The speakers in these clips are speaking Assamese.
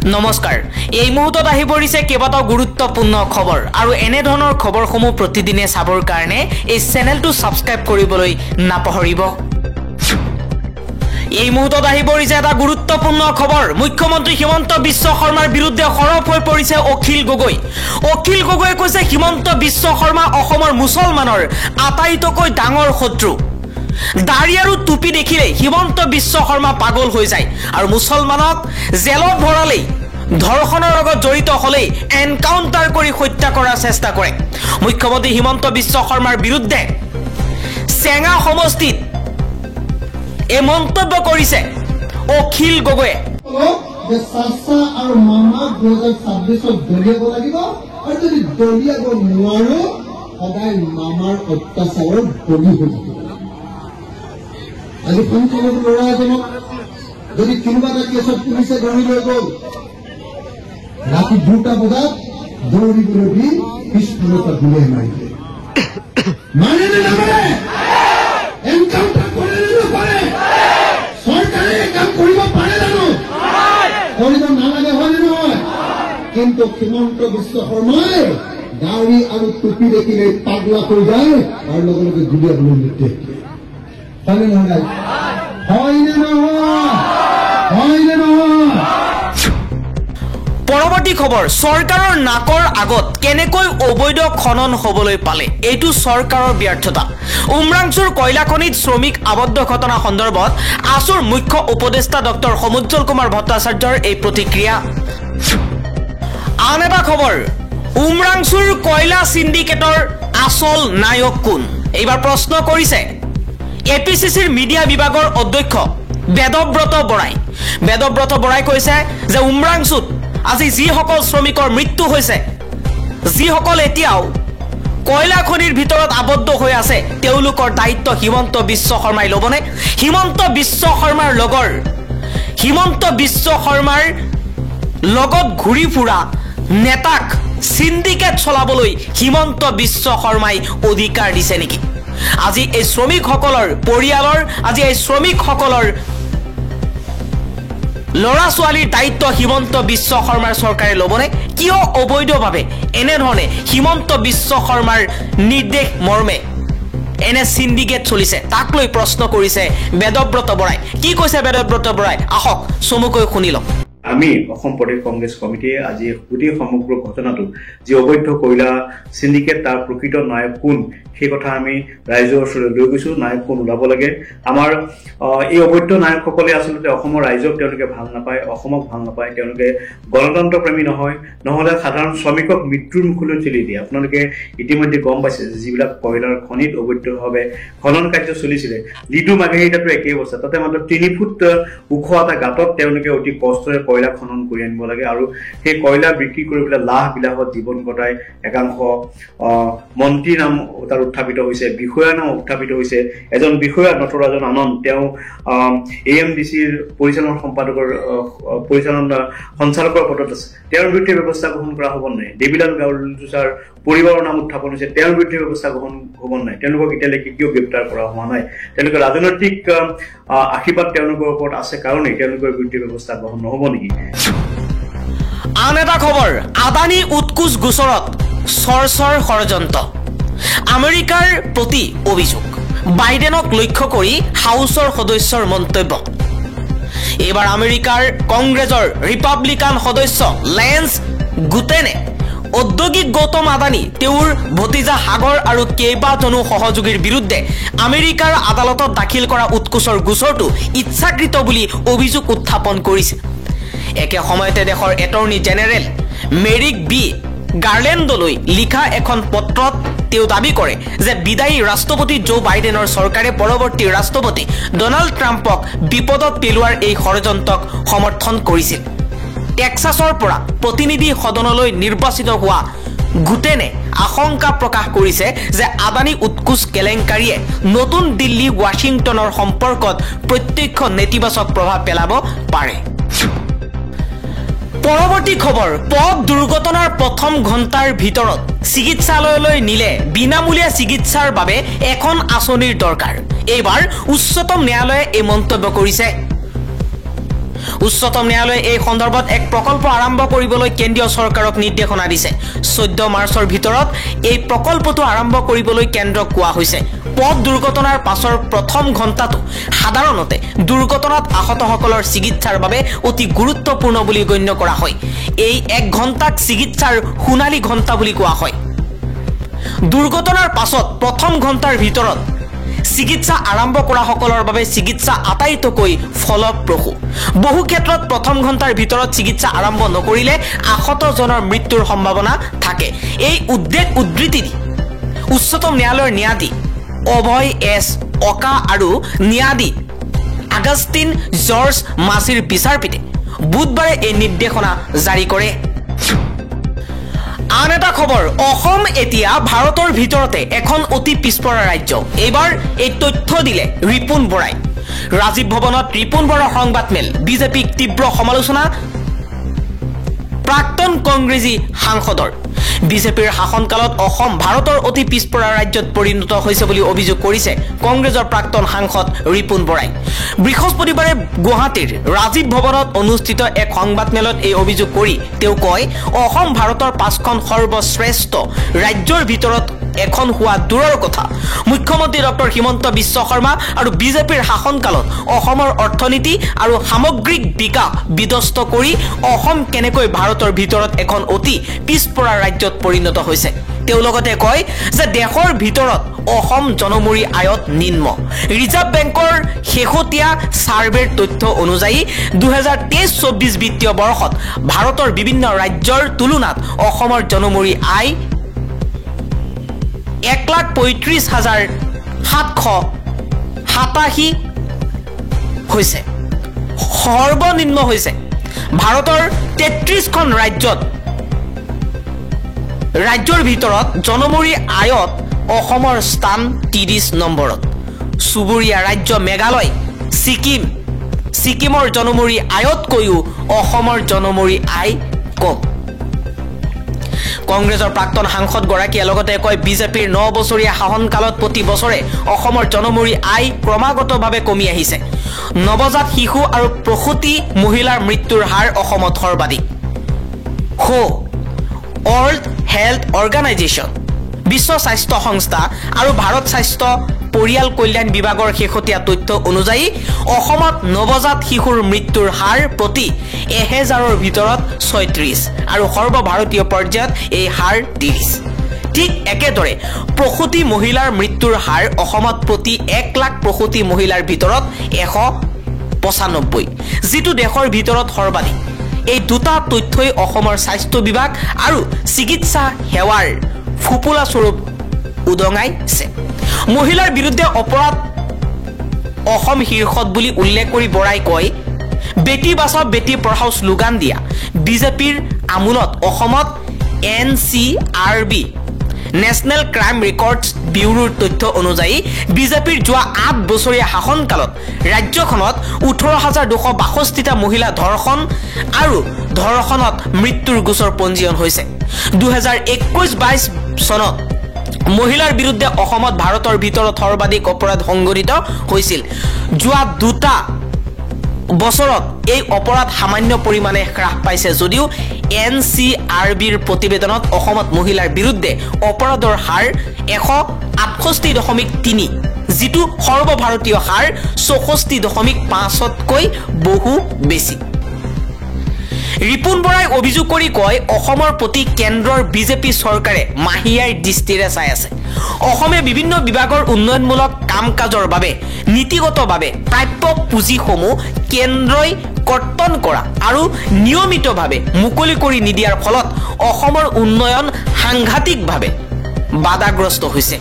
নমস্কাৰ এই মুহূৰ্তত আহি পৰিছে কেইবাটাও গুৰুত্বপূৰ্ণ খবৰ আৰু এনে ধৰণৰ খবৰসমূহ প্ৰতিদিনে চাবৰ কাৰণে এই চেনেলটো সাবস্ক্ৰাইব কৰিবলৈ নাপাহৰিব এই মুহূৰ্তত আহি পৰিছে এটা গুৰুত্বপূৰ্ণ খবৰ মুখ্যমন্ত্ৰী হিমন্ত বিশ্ব শৰ্মাৰ বিৰুদ্ধে সৰব হৈ পৰিছে অখিল গগৈ কৈছে হিমন্ত বিশ্ব শৰ্মা অসমৰ মুছলমানৰ আটাইতকৈ ডাঙৰ শত্ৰু দাড়ি আৰু টুপি দেখিলে হিমন্ত বিশ্ব শৰ্মা পাগল হৈ যায় আৰু মুছলমানক জেলত ভৰালেই ধৰ্ষণৰ লগত জড়িত হলেই এনকাউন্টাৰ কৰি হত্যা কৰাৰ চেষ্টা কৰে মুখ্যমন্ত্ৰী হিমন্ত বিশ্ব শৰ্মাৰ বিৰুদ্ধে চেঙা সমষ্টিত এই মন্তব্য কৰিছে অখিল গগৈয়ে যে চাচা আৰু মামা 2026 দলিয়াব লাগিব আৰু যদি দলিয়াব নোৱাৰো সদায় মামাৰ অত্যাচাৰৰ বলি হৈ থাকিব আজি পঞ্চায়ত ল'ৰা এজনক যদি কোনোবা এটা কেছত পুলিচে ধৰি লৈ গ'ল ৰাতি 2টা বজাত দৌৰিবলৈ দি পিছফালৰ পৰা গুলীয়াই মাৰিলে মানে নে নামাৰে এনকাউন্টাৰ কৰে নে নকৰে চৰকাৰে কাম কৰিব পাৰে জানো কৰিব নালাগে হয় নে নহয় কিন্তু হিমন্ত বিশ্ব শৰ্মাই দাড়ি আৰু টুপি দেখিলে পাগলা হৈ যায় আৰু লগে লগে গুলীয়াবলৈ নিৰ্দেশ দিয়ে হয় নে নহয় পৰৱৰ্তী খবৰ চৰকাৰৰ নাকৰ আগত কেনেকৈ অবৈধ খনন হ'বলৈ পালে এইটো চৰকাৰৰ ব্যৰ্থতা উমৰাংচুৰ কয়লা খনিত শ্ৰমিক আবদ্ধ ঘটনা সন্দৰ্ভত আসুৰ মুখ্য উপদেষ্টা ডক্টৰ সমুজ্জ্বল কুমাৰ ভট্টাচাৰ্যৰ এই প্ৰতিক্ৰিয়া আন এটা খবৰ উমৰাংচুৰ কয়লা সিন্ডিকেটৰ আসল নায়ক কোন এইবাৰ প্ৰশ্ন কৰিছে এপিসিসিৰ মিডিয়া বিভাগৰ অধ্যক্ষ বেদব্ৰত বৰাই কৈছে যে উমৰাংচুত আজি যিসকল শ্ৰমিকৰ মৃত্যু হৈছে যিসকল এতিয়াও কয়লা খনিৰ ভিতৰত আবদ্ধ হৈ আছে তেওঁলোকৰ দায়িত্ব হিমন্ত বিশ্ব শৰ্মাই ল'বনে হিমন্ত বিশ্ব শৰ্মাৰ লগত ঘূৰি ফুৰা নেতাক সিন্ডিকেট চলাবলৈ হিমন্ত বিশ্ব শৰ্মাই অধিকাৰ দিছে নেকি আজি এই শ্ৰমিকসকলৰ পৰিয়ালৰ আজি এই শ্ৰমিকসকলৰ লৰা ছোৱালীৰ দায়িত্ব হিমন্ত বিশ্ব শৰ্মাৰ চৰকাৰে ল'বনে কিয় অবৈধভাৱে এনে ধৰণে হিমন্ত বিশ্ব শৰ্মাৰ নিৰ্দেশ মৰ্মে এনে সিন্ডিকেট চলিছে তাক লৈ প্ৰশ্ন কৰিছে বেদব্ৰত বৰাই কি কৈছে বেদব্ৰত বৰাই আহক চমুকৈ শুনি লওক আমি অসম প্ৰদেশ কংগ্ৰেছ কমিটিয়ে আজি গোটেই সমগ্ৰ ঘটনাটো যে অবৈধ কয়লা সিন্ডিকেট তাৰ প্ৰকৃত নায়ক কোন সেই কথা আমি ৰাইজৰ ওচৰলৈ লৈ গৈছো নায়ক কোন ওলাব লাগে আমাৰ এই অবৈধ নায়কসকলে আচলতে অসমৰ ৰাইজক তেওঁলোকে ভাল নাপায় অসমক ভাল নাপায় তেওঁলোকে গণতন্ত্ৰ প্ৰেমী নহয় নহলে সাধাৰণ শ্ৰমিকক মৃত্যুৰ মুখলৈ ঠেলি দিয়ে আপোনালোকে ইতিমধ্যে গম পাইছে যিবিলাক কয়লাৰ খনিত অবৈধভাৱে খনন কাৰ্য চলিছিলে লিডু মাঘেৰিটাটো একেই অৱস্থা তাতে মাত্ৰ 3 ফুট ওখ এটা গাঁতত তেওঁলোকে অতি কষ্টৰে কয়লা খনন কৰি আনিব লাগে আৰু সেই কয়লা বিক্ৰী কৰি পেলাই লাহ বিলাহত জীৱন কটাই একাংশ মন্ত্ৰী নাম তাৰ উত্থাপিত হৈছে বিষয়া নাম উত্থাপিত হৈছে এজন বিষয়া নটৰাজন আনন্দ তেওঁ এএমডিচিৰ পৰিচালনা সম্পাদকৰ পৰিচালনা সঞ্চালকৰ পদত আছে তেওঁৰ বিৰুদ্ধে ব্যৱস্থা গ্ৰহণ কৰা হ'ব নাই দেবিলাল গাউলুছাৰ পৰিবাৰৰ নাম উত্থাপন হৈছে তেওঁৰ বিৰুদ্ধে ব্যৱস্থা গ্ৰহণ হ'ব নাই তেওঁলোকক এতিয়ালৈকে কিয় গ্ৰেপ্তাৰ কৰা হোৱা নাই তেওঁলোকে ৰাজনৈতিক আশীৰ্বাদ তেওঁলোকৰ ওপৰত আছে কাৰণেই তেওঁলোকৰ বিৰুদ্ধে ব্যৱস্থা গ্ৰহণ নহ'ব নেকি আন এটা খবৰ আদানী উৎকোচ গোচৰত চৰচৰ ষড়যন্ত্ৰ আমেৰিকাৰ প্ৰতি অভিযোগ বাইডেনক লক্ষ্য কৰি হাউচৰ সদস্যৰ মন্তব্য এবাৰ আমেৰিকাৰ কংগ্ৰেছৰ ৰিপাব্লিকান সদস্য লেন্স গুটেনে ঔদ্যোগিক গৌতম আদানী তেওঁৰ ভতিজা সাগৰ আৰু কেইবাজনো সহযোগীৰ বিৰুদ্ধে আমেৰিকাৰ আদালতত দাখিল কৰা উৎকোচৰ গোচৰটো ইচ্ছাকৃত বুলি অভিযোগ উত্থাপন কৰিছে একে সময়তে দেশৰ এটৰ্নি জেনেৰেল মেৰিক বি গাৰ্লেণ্ডলৈ লিখা এখন পত্ৰত তেওঁ দাবী কৰে যে বিদায়ী ৰাষ্ট্ৰপতি জো বাইডেনৰ চৰকাৰে পৰৱৰ্তী ৰাষ্ট্ৰপতি ডনাল্ড ট্ৰাম্পক বিপদত পেলোৱাৰ এই ষড়যন্ত্ৰক সমৰ্থন কৰিছিল টেক্সাছৰ পৰা প্ৰতিনিধি সদনলৈ নিৰ্বাচিত হোৱা গুটেনে আশংকা প্ৰকাশ কৰিছে যে আদানী উৎকোচ কেলেংকাৰীয়ে নতুন দিল্লী ৱাশ্বিংটনৰ সম্পৰ্কত প্ৰত্যক্ষ নেতিবাচক প্ৰভাৱ পেলাব পাৰে পৰৱৰ্তী খবৰ পথ দুৰ্ঘটনাৰ প্ৰথম ঘণ্টাৰ ভিতৰত চিকিৎসালয়লৈ নিলে বিনামূলীয়া চিকিৎসাৰ বাবে এখন আঁচনিৰ দৰকাৰ এইবাৰ উচ্চতম ন্যায়ালয়ে এই মন্তব্য কৰিছে উচ্চতম ন্যায়ালয়ে এই সন্দৰ্ভত এক প্ৰকল্প আৰম্ভ কৰিবলৈ কেন্দ্ৰীয় চৰকাৰক নিৰ্দেশনা দিছে 14 মাৰ্চৰ ভিতৰত এই প্ৰকল্পটো আৰম্ভ কৰিবলৈ কেন্দ্ৰক কোৱা হৈছে পথ দুৰ্ঘটনাৰ পাছৰ প্ৰথম ঘণ্টাটো সাধাৰণতে দুৰ্ঘটনাত আহতসকলৰ চিকিৎসাৰ বাবে অতি গুৰুত্বপূৰ্ণ বুলি গণ্য কৰা হয় এই 1 ঘণ্টাক চিকিৎসাৰ সোণালী ঘণ্টা বুলি কোৱা হয় দুৰ্ঘটনাৰ পাছত প্ৰথম ঘণ্টাৰ ভিতৰত চিকিৎসা আৰম্ভ কৰা সকলৰ বাবে চিকিৎসা আটাইতকৈ ফলপ্ৰসূ বহু ক্ষেত্ৰত প্ৰথম ঘণ্টাৰ ভিতৰত চিকিৎসা আৰম্ভ নকৰিলে আহতজনৰ মৃত্যুৰ সম্ভাৱনা থাকে এই উদ্বেগ উদ্ধৃতি দি উচ্চতম ন্যায়ালয়ৰ ন্যায়াধীশ অভয় এছ অকা আৰু ন্যায়াধীশ আগষ্টিন জৰ্জ মাছিৰ বিচাৰপীঠে বুধবাৰে এই নিৰ্দেশনা জাৰি কৰে আন এটা খবৰ অসম এতিয়া ভাৰতৰ ভিতৰতে এখন অতি পিছপৰা ৰাজ্য এইবাৰ এই তথ্য দিলে ৰিপুন বৰাই ৰাজীৱ ভৱনত ৰিপুন বৰাৰ সংবাদমেল বিজেপিক তীব্ৰ সমালোচনা প্ৰাক্তন কংগ্ৰেছী সাংসদৰ বিজেপিৰ শাসনকালত অসম ভাৰতৰ অতি পিছপৰা ৰাজ্যত পৰিণত হৈছে বুলি অভিযোগ কৰিছে কংগ্ৰেছৰ প্ৰাক্তন সাংসদ ৰিপুন বৰাই বৃহস্পতিবাৰে গুৱাহাটীৰ ৰাজীৱ ভৱনত অনুষ্ঠিত এক সংবাদমেলত এই অভিযোগ কৰি তেওঁ কয় অসম ভাৰতৰ 5খন সৰ্বশ্ৰেষ্ঠ ৰাজ্যৰ ভিতৰত এখন হোৱা দূৰৰ কথা মুখ্যমন্ত্ৰী ডক্টৰ হিমন্ত বিশ্ব শৰ্মা আৰু বিজেপিৰ শাসনকালত অসমৰ অৰ্থনীতি আৰু সামগ্ৰিক বিকাশ বিধ্বস্ত কৰি অসম কেনেকৈ ভাৰতৰ ভিতৰত এখন অতি পিছপৰা ৰাজ্যত পৰিণত হৈছে তেওঁ লগতে কয় যে দেশৰ ভিতৰত অসম জনমূৰি আয়ত নিম্ন ৰিজাৰ্ভ বেংকৰ শেহতীয়া সাৰ্ভেৰ তথ্য অনুযায়ী 2023-24 বিত্তীয় বৰ্ষত ভাৰতৰ বিভিন্ন ৰাজ্যৰ তুলনাত অসমৰ জনমূৰি আয় 1,35,787 হৈছে সৰ্বনিম্ন হৈছে ভাৰতৰ 33খন ৰাজ্যৰ ভিতৰত জনমূৰি আয়ত অসমৰ স্থান 30 নম্বৰত চুবুৰীয়া ৰাজ্য মেঘালয় ছিকিমৰ জনমূৰি আয়তকৈও অসমৰ জনমূৰি আয় কম কংগ্ৰেছৰ প্ৰাক্তন সাংসদ গৰাকীয়ে লগতে কয় বিজেপিৰ 9 বছৰীয়া শাসনকালত প্ৰতি বছৰে অসমৰ জনমূৰি আয় ক্ৰমাগতভাৱে কমি আহিছে নৱজাত শিশু আৰু প্ৰসূতি মহিলাৰ মৃত্যুৰ হাৰ অসমত সৰ্বাধিক ৱৰ্ল্ড হেল্থ অৰ্গানাইজেশ্যন বিশ্ব স্বাস্থ্য সংস্থা আৰু ভাৰত স্বাস্থ্য পৰিয়াল কল্যাণ বিভাগৰ শেহতীয়া তথ্য অনুযায়ী অসমত নৱজাত শিশুৰ মৃত্যুৰ হাৰ প্ৰতি 1000ৰ ভিতৰত 36 আৰু সৰ্বভাৰতীয় পৰ্যায়ত এই হাৰ 30 ঠিক একেদৰে প্ৰসূতি মহিলাৰ মৃত্যুৰ হাৰ অসমত প্ৰতি 1 লাখ প্ৰসূতি মহিলাৰ ভিতৰত 195 যিটো দেশৰ ভিতৰত সৰ্বাধিক এই দুটা তথ্যই অসমৰ স্বাস্থ্য বিভাগ আৰু চিকিৎসা সেৱাৰ ফুপুলা স্বৰূপ উদঙাইছে মহিলাৰ বিৰুদ্ধে অপৰাধ অসম শীৰ্ষত বুলি উল্লেখ কৰি বৰাই কয় বেটি বাঁচাও বেটি পঢ়াও স্লোগান দিয়া বিজেপিৰ আমোলত অসমত NCRB নেশ্যনেল ক্ৰাইম ৰেকৰ্ডছ ব্যুৰোৰ তথ্য অনুযায়ী বিজেপিৰ যোৱা 8 বছৰীয়া শাসনকালত ৰাজ্যখনত 18,262টা মহিলা ধৰ্ষণ আৰু ধৰ্ষণত মৃত্যুৰ গোচৰ পঞ্জীয়ন হৈছে 2021-22 চনত মহিলাৰ বিৰুদ্ধে অসমত ভাৰতৰ ভিতৰত সৰ্বাধিক অপৰাধ সংঘটিত হৈছিল যোৱা 2টা বছৰত এই অপৰাধ সামান্য পৰিমাণে হ্ৰাস পাইছে যদিও NCRBৰ প্ৰতিবেদনত অসমত মহিলাৰ বিৰুদ্ধে অপৰাধৰ হাৰ 168.3 যিটো সৰ্বভাৰতীয় হাৰ 64.5তকৈ বহু বেছি ৰিপুন বৰাই অভিযোগ কৰি কয় অসমৰ প্ৰতি কেন্দ্ৰৰ বিজেপি চৰকাৰে মাহিয়াৰ দৃষ্টিৰে চাই আছে অসমে বিভিন্ন বিভাগৰ উন্নয়নমূলক কাম-কাজৰ বাবে নীতিগতভাৱে প্ৰাপ্য পুঁজিসমূহ কেন্দ্ৰই কৰ্তন কৰা আৰু নিয়মিতভাৱে মুকলি কৰি নিদিয়াৰ ফলত অসমৰ উন্নয়ন সাংঘাতিকভাৱে বাধাগ্ৰস্ত হৈছে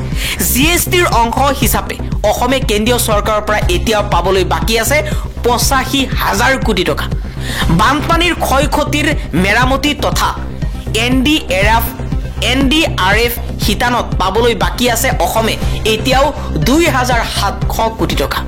জিএছটিৰ অংশ হিচাপে অসমে কেন্দ্ৰীয় চৰকাৰৰ পৰা এতিয়াও পাবলৈ বাকী আছে 85,000 কোটি টকা বানপানীৰ ক্ষয়ক্ষতিৰ মেৰামতি তথা NDRF শিতানত পাবলৈ বাকী আছে অসমে এতিয়াও 2,700 কোটি টকা